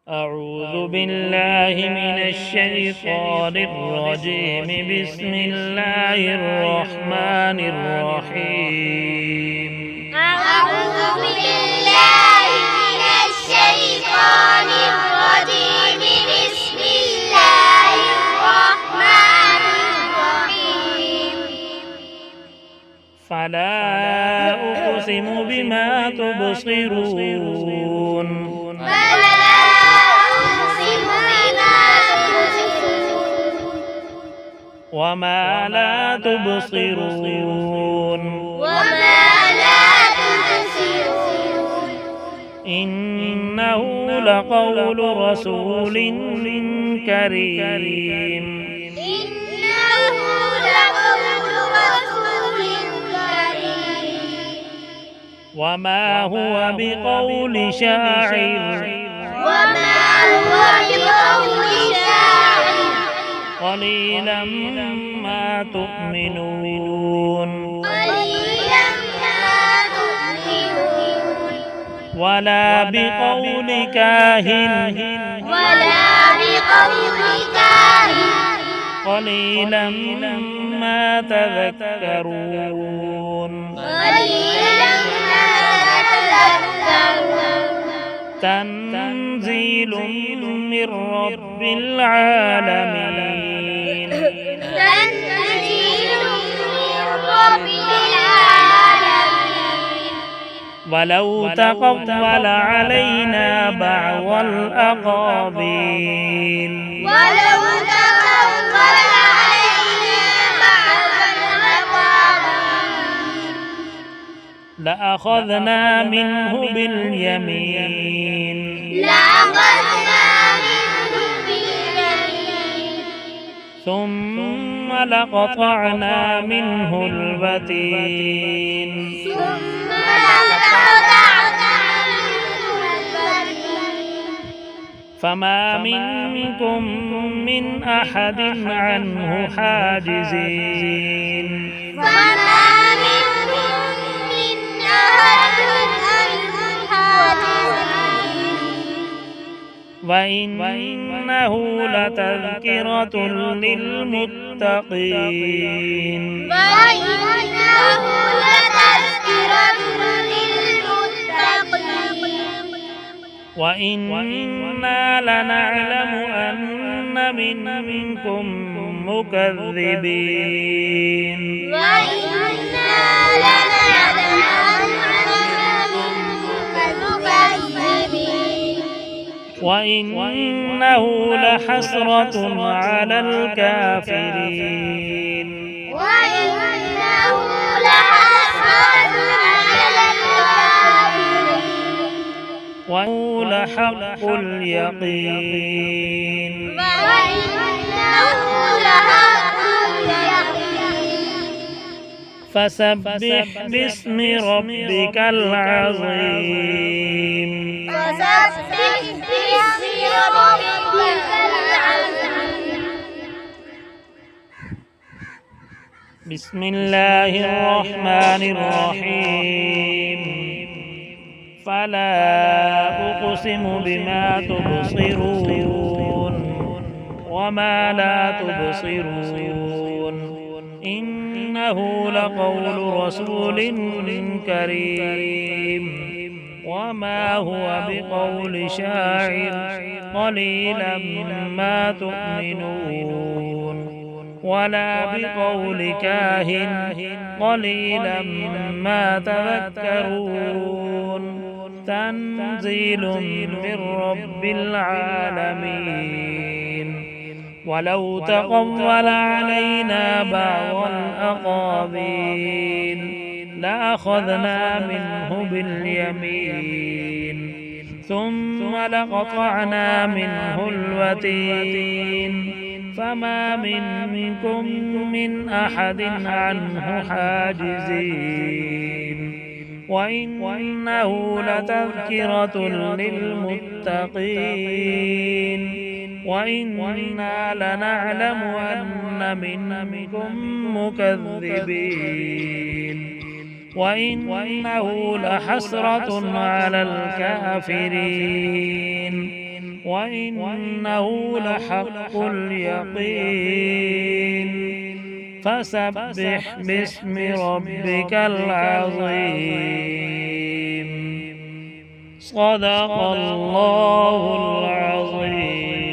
أعوذ بالله من الشيطان الرجيم. بسم الله الرحمن الرحيم. أعوذ بالله من الشيطان الرجيم. بسم الله الرحمن الرحيم. فلا أقسم بما تبصرون وما لا تبصرون إنه لقول رسول كريم. وما هو بقول شاعر قليلا ما تؤمنون ولا بقول كاهن قليلا ما تذكرون تنزيل من رب العالمين. ولو تقول علينا بعض الأقاويل لأخذنا منه باليمين ثم لقطعنا منه الوتين. فما منكم من أحد عنه حاجزين وإنه لتذكرة للمتقين. وإنا لنعلم أن منكم مكذبين وإنه لحسرة على الكافرين وإنه لحق اليقين فسبح باسم ربك العظيم. بسم الله الرحمن الرحيم. فلا أقسم بما تبصرون وما لا تبصرون إنه لقول رسول كريم. وما هو بقول شاعر قليلا ما تؤمنون ولا بقول كاهن قليلا ما تذكرون تنزيل من رب العالمين. ولو تقول علينا بعض الأقاويل لأخذنا منه باليمين ثم لقطعنا منه الوتين. فما منكم من أحد عنه حاجزين وإنه لتذكرة للمتقين. وإنا لنعلم أن منكم مكذبين وإنه لحسرة على الكافرين وإنه لحق اليقين فسبح باسم ربك العظيم. صدق الله العظيم.